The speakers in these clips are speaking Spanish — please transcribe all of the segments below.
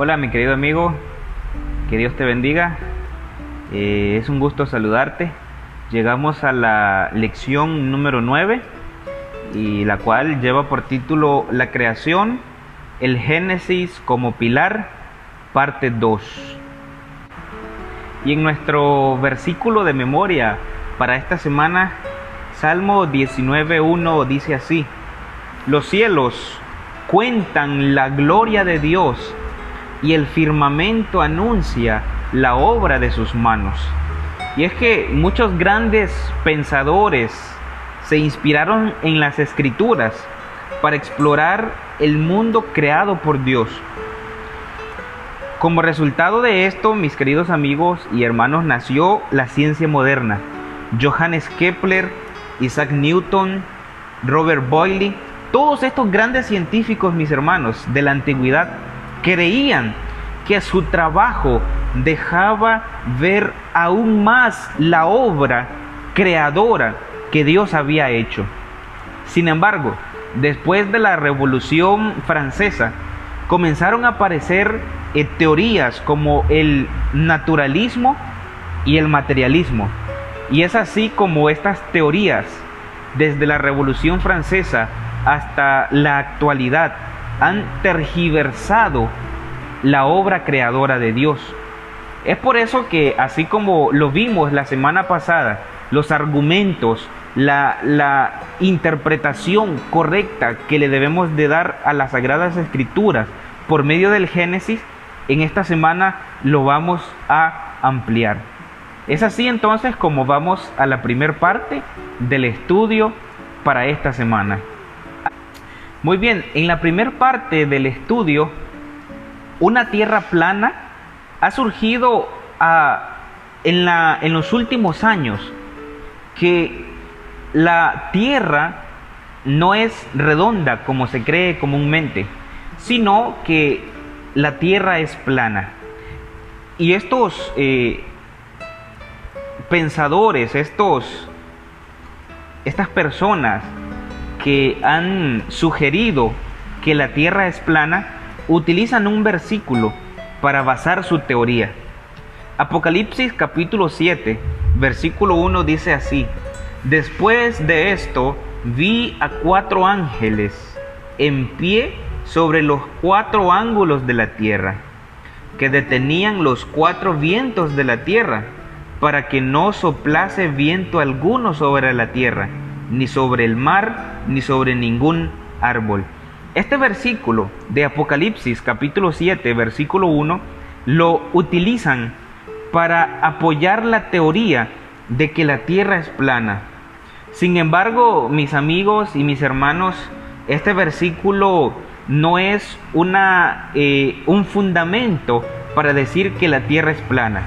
Hola mi querido amigo, que Dios te bendiga. Es un gusto saludarte. Llegamos a la lección número 9 y la cual lleva por título La creación, el Génesis como pilar, parte 2. Y en nuestro versículo de memoria para esta semana, Salmo 19:1 dice así: Los cielos cuentan la gloria de Dios y el firmamento anuncia la obra de sus manos. Y es que muchos grandes pensadores se inspiraron en las Escrituras para explorar el mundo creado por Dios. Como resultado de esto, mis queridos amigos y hermanos, nació la ciencia moderna. Johannes Kepler, Isaac Newton, Robert Boyle, todos estos grandes científicos, mis hermanos, de la antigüedad, creían que su trabajo dejaba ver aún más la obra creadora que Dios había hecho. Sin embargo, después de la Revolución Francesa, comenzaron a aparecer teorías como el naturalismo y el materialismo. Y es así como estas teorías, desde la Revolución Francesa hasta la actualidad, han tergiversado la obra creadora de Dios. Es por eso que, así como lo vimos la semana pasada, los argumentos, la interpretación correcta que le debemos de dar a las Sagradas Escrituras por medio del Génesis, en esta semana lo vamos a ampliar. Es así entonces como vamos a la primera parte del estudio para esta semana. Muy bien, en la primera parte del estudio, una tierra plana ha surgido en los últimos años, que la tierra no es redonda como se cree comúnmente, sino que la tierra es plana. Y estos pensadores, estas personas que han sugerido que la tierra es plana, utilizan un versículo para basar su teoría. Apocalipsis capítulo 7, versículo 1 dice así: Después de esto vi a 4 ángeles en pie sobre los 4 ángulos de la tierra, que detenían los 4 vientos de la tierra, para que no soplase viento alguno sobre la tierra, ni sobre el mar, ni sobre ningún árbol. Este versículo de Apocalipsis capítulo 7, versículo 1, lo utilizan para apoyar la teoría de que la tierra es plana. Sin embargo, mis amigos y mis hermanos, este versículo no es un fundamento para decir que la tierra es plana.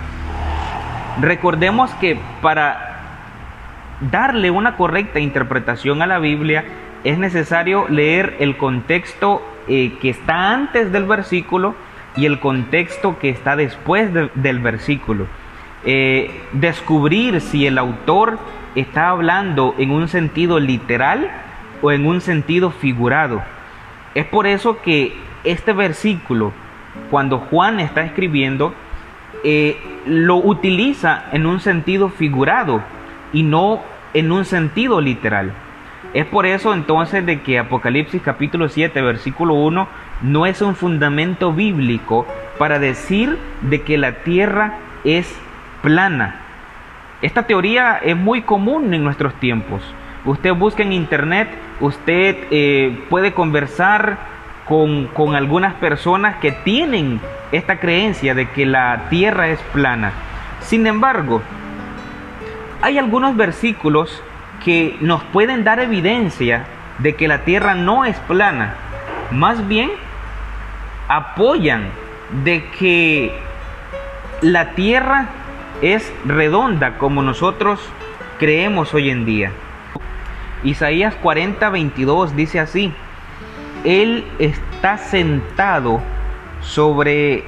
Recordemos que para darle una correcta interpretación a la Biblia es necesario leer el contexto que está antes del versículo y el contexto que está después del versículo. Descubrir si el autor está hablando en un sentido literal o en un sentido figurado. Es por eso que este versículo, cuando Juan está escribiendo, lo utiliza en un sentido figurado y no en un sentido literal. Es por eso entonces de que Apocalipsis capítulo 7, versículo 1 no es un fundamento bíblico para decir de que la tierra es plana. Esta teoría es muy común en nuestros tiempos. Usted busca en internet, usted puede conversar con algunas personas que tienen esta creencia de que la tierra es plana. Sin embargo, hay algunos versículos que nos pueden dar evidencia de que la tierra no es plana. Más bien, apoyan de que la tierra es redonda como nosotros creemos hoy en día. Isaías 40:22 dice así: Él está sentado sobre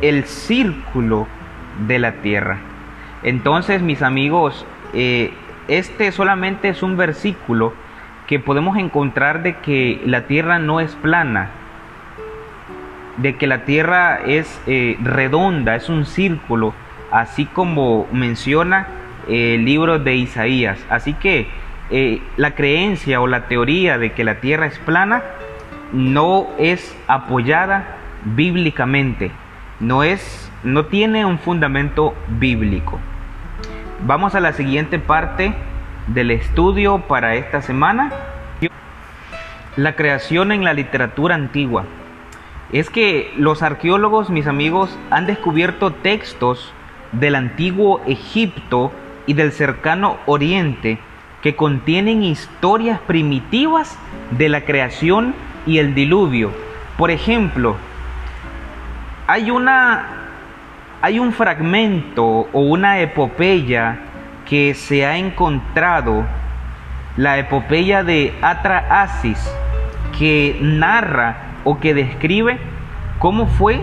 el círculo de la tierra. Entonces, mis amigos, este solamente es un versículo que podemos encontrar de que la tierra no es plana. de que la tierra es redonda, es un círculo, así como menciona el libro de Isaías. Así que la creencia o la teoría de que la tierra es plana no es apoyada bíblicamente, no tiene un fundamento bíblico. Vamos a la siguiente parte del estudio para esta semana. La creación en la literatura antigua. Es que los arqueólogos, mis amigos, han descubierto textos del antiguo Egipto y del cercano Oriente que contienen historias primitivas de la creación y el diluvio. Por ejemplo, hay un fragmento o una epopeya que se ha encontrado, la epopeya de Atrahasis, que narra o que describe cómo fue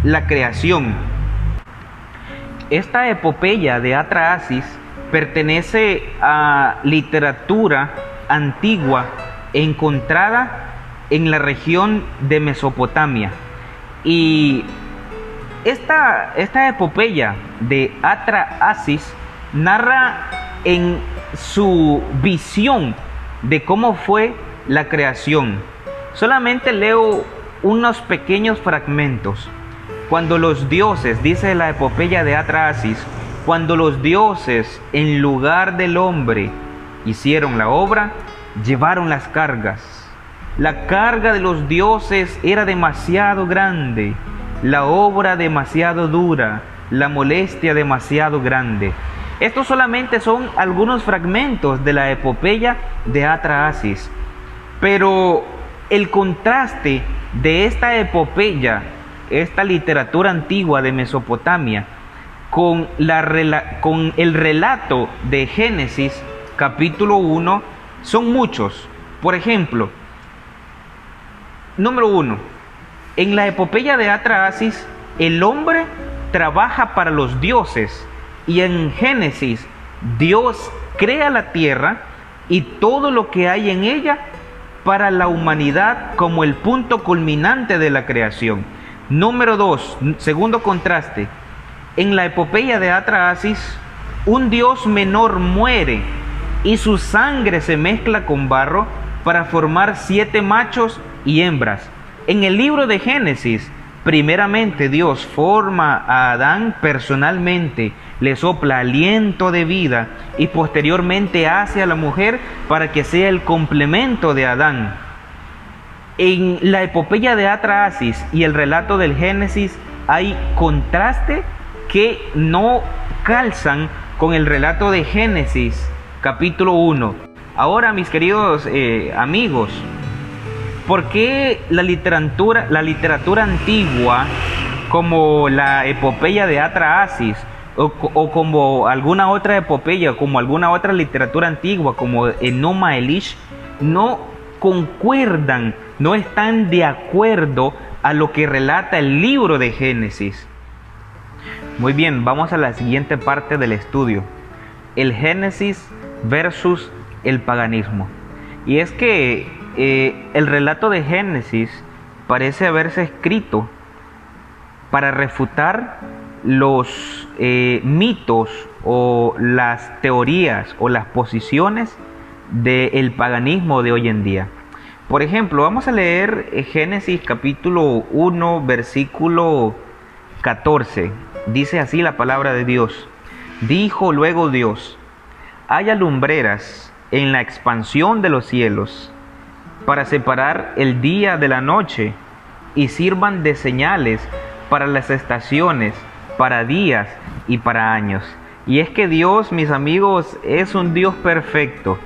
la creación. Esta epopeya de Atrahasis pertenece a literatura antigua encontrada en la región de Mesopotamia. Y esta epopeya de Atrahasis narra en su visión de cómo fue la creación. Solamente leo unos pequeños fragmentos. Cuando los dioses, dice la epopeya de Atrahasis, cuando los dioses en lugar del hombre hicieron la obra, llevaron las cargas. La carga de los dioses era demasiado grande, la obra demasiado dura, la molestia demasiado grande. Estos solamente son algunos fragmentos de la epopeya de Atrahasis. Pero el contraste de esta epopeya, esta literatura antigua de Mesopotamia, con el relato de Génesis capítulo 1 son muchos. Por ejemplo, número 1, en la epopeya de Atrahasis el hombre trabaja para los dioses, y en Génesis Dios crea la tierra y todo lo que hay en ella para la humanidad como el punto culminante de la creación. Número 2, segundo contraste, en la epopeya de Atrahasis un dios menor muere y su sangre se mezcla con barro para formar 7 machos y hembras. En el libro de Génesis, primeramente Dios forma a Adán personalmente, le sopla aliento de vida y posteriormente hace a la mujer para que sea el complemento de Adán. En la epopeya de Atrahasis y el relato del Génesis hay contraste que no calzan con el relato de Génesis capítulo 1. Ahora, mis queridos amigos, ¿por qué la literatura antigua, como la epopeya de Atrahasis, o como alguna otra epopeya, como alguna otra literatura antigua, como Enuma Elish, no concuerdan, no están de acuerdo a lo que relata el libro de Génesis? Muy bien, vamos a la siguiente parte del estudio: el Génesis versus el paganismo. Y es que el relato de Génesis parece haberse escrito para refutar los mitos o las teorías o las posiciones del paganismo de hoy en día. Por ejemplo, vamos a leer Génesis capítulo 1, versículo 14. Dice así la palabra de Dios: dijo luego Dios, haya lumbreras en la expansión de los cielos para separar el día de la noche y sirvan de señales para las estaciones, para días y para años. Y es que Dios, mis amigos, es un Dios perfecto,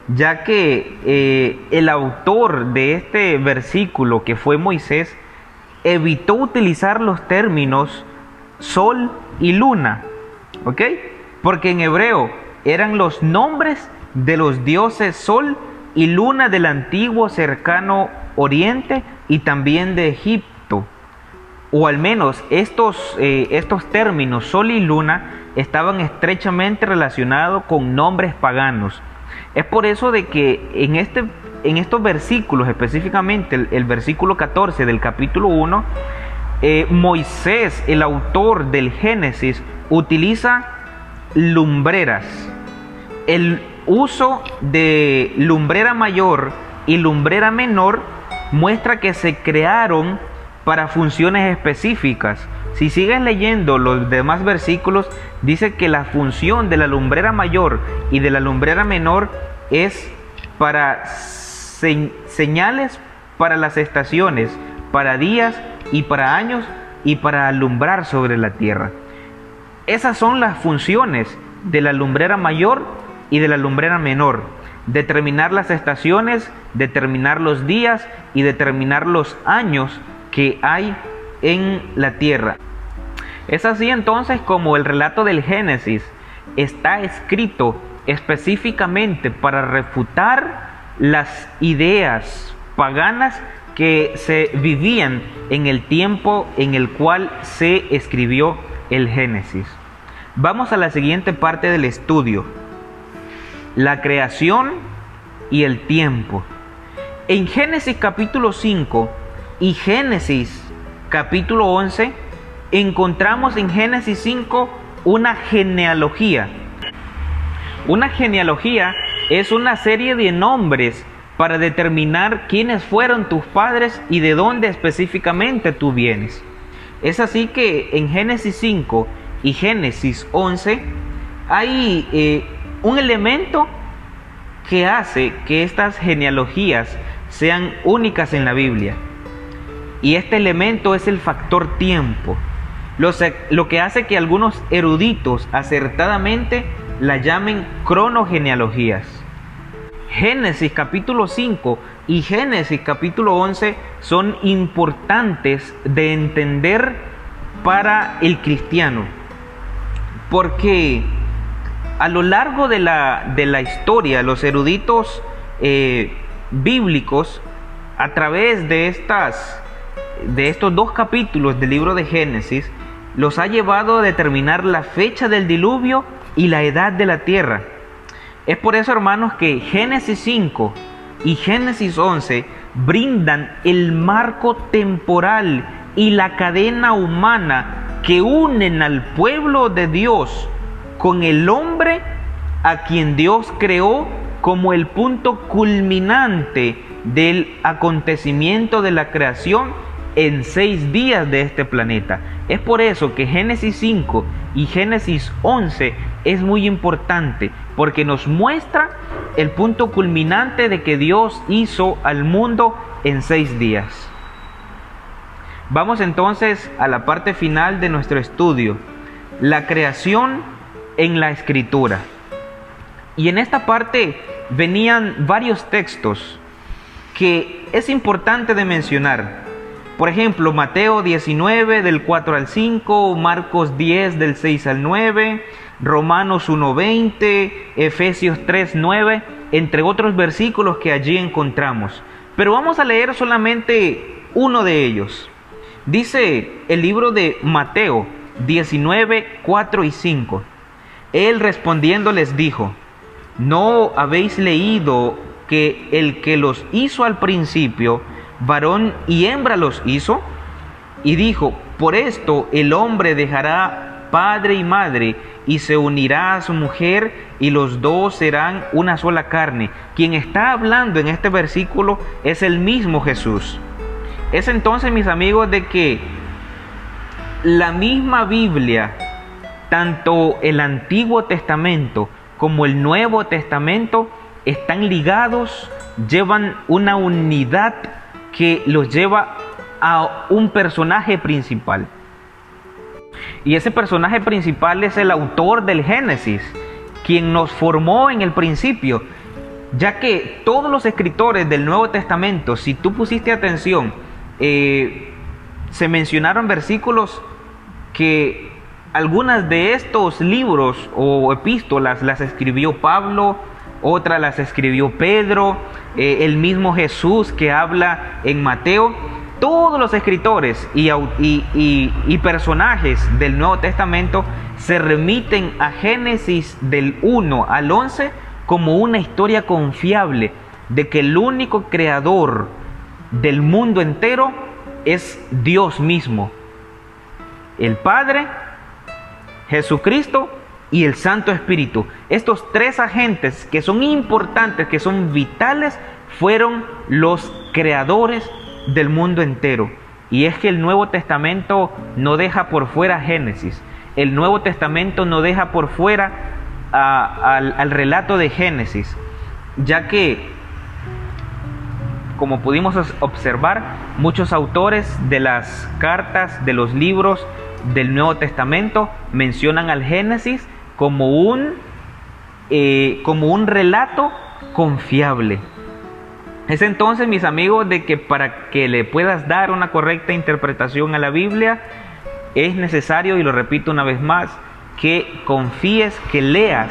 ya que el autor de este versículo, que fue Moisés, evitó utilizar los términos sol y luna, ¿ok? Porque en hebreo eran los nombres de los dioses sol y luna del antiguo cercano Oriente y también de Egipto. O al menos estos términos sol y luna estaban estrechamente relacionados con nombres paganos. Es por eso de que en este en estos versículos, específicamente el versículo 14 del capítulo 1, Moisés, el autor del Génesis, utiliza lumbreras. El uso de lumbrera mayor y lumbrera menor muestra que se crearon para funciones específicas. Si sigues leyendo los demás versículos, dice que la función de la lumbrera mayor y de la lumbrera menor es para señales para las estaciones, para días y para años, y para alumbrar sobre la tierra. Esas son las funciones de la lumbrera mayor y de la lumbrera menor: determinar las estaciones, determinar los días y determinar los años que hay en la tierra. Es así entonces como el relato del Génesis está escrito específicamente para refutar las ideas paganas que se vivían en el tiempo en el cual se escribió el Génesis. Vamos a la siguiente parte del estudio: la creación y el tiempo. En Génesis capítulo 5 y Génesis capítulo 11 encontramos en Génesis 5 una genealogía. Una genealogía es una serie de nombres para determinar quiénes fueron tus padres y de dónde específicamente tú vienes. Es así que en Génesis 5 y Génesis 11 hay un elemento que hace que estas genealogías sean únicas en la Biblia. Y este elemento es el factor tiempo, lo que hace que algunos eruditos acertadamente la llamen cronogenealogías. Génesis capítulo 5 y Génesis capítulo 11 son importantes de entender para el cristiano, porque a lo largo de la historia, los eruditos bíblicos, a través de estos dos capítulos del libro de Génesis, los ha llevado a determinar la fecha del diluvio y la edad de la tierra. Es por eso, hermanos, que Génesis 5 y Génesis 11 brindan el marco temporal y la cadena humana que unen al pueblo de Dios con el hombre a quien Dios creó como el punto culminante del acontecimiento de la creación en 6 días de este planeta. Es por eso que Génesis 5 y Génesis 11 es muy importante, porque nos muestra el punto culminante de que Dios hizo al mundo en 6 días. Vamos entonces a la parte final de nuestro estudio: la creación en la Escritura. Y en esta parte venían varios textos que es importante de mencionar. Por ejemplo, Mateo 19 del 4 al 5, Marcos 10 del 6 al 9, Romanos 1:20, Efesios 3:9, entre otros versículos que allí encontramos. Pero vamos a leer solamente uno de ellos. Dice el libro de Mateo 19, 4 y 5. Él respondiendo les dijo: ¿no habéis leído que el que los hizo al principio, varón y hembra los hizo? Y dijo: por esto el hombre dejará padre y madre y se unirá a su mujer, y los dos serán una sola carne. Quien está hablando en este versículo es el mismo Jesús. Es entonces, mis amigos, de que la misma Biblia, tanto el Antiguo Testamento como el Nuevo Testamento, están ligados, llevan una unidad que los lleva a un personaje principal. Y ese personaje principal es el autor del Génesis, quien nos formó en el principio, ya que todos los escritores del Nuevo Testamento, si tú pusiste atención, se mencionaron versículos que algunas de estos libros o epístolas las escribió Pablo, otras las escribió Pedro, el mismo Jesús que habla en Mateo. Todos los escritores y personajes del Nuevo Testamento se remiten a Génesis del 1 al 11 como una historia confiable de que el único creador del mundo entero es Dios mismo, el Padre, Jesucristo y el Santo Espíritu. Estos tres agentes que son importantes, que son vitales, fueron los creadores del mundo entero. Y es que el Nuevo Testamento no deja por fuera Génesis. El Nuevo Testamento no deja por fuera al relato de Génesis, ya que, como pudimos observar, muchos autores de las cartas, de los libros del Nuevo Testamento, mencionan al Génesis como un relato confiable. Es entonces, mis amigos, de que para que le puedas dar una correcta interpretación a la Biblia, es necesario, y lo repito una vez más, que confíes, que leas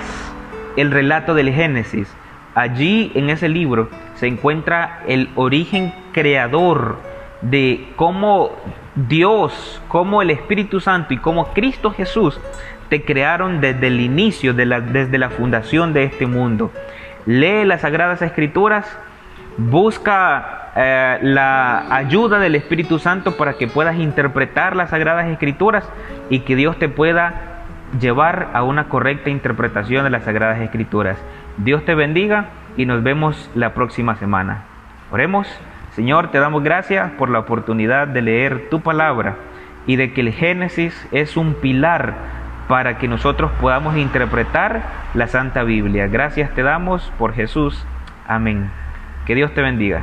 el relato del Génesis. Allí, en ese libro, se encuentra el origen creador de cómo Dios, cómo el Espíritu Santo y cómo Cristo Jesús te crearon desde el inicio, desde la fundación de este mundo. Lee las Sagradas Escrituras, busca la ayuda del Espíritu Santo para que puedas interpretar las Sagradas Escrituras y que Dios te pueda llevar a una correcta interpretación de las Sagradas Escrituras. Dios te bendiga y nos vemos la próxima semana. Oremos. Señor, te damos gracias por la oportunidad de leer tu palabra y de que el Génesis es un pilar para que nosotros podamos interpretar la Santa Biblia. Gracias te damos por Jesús. Amén. Que Dios te bendiga.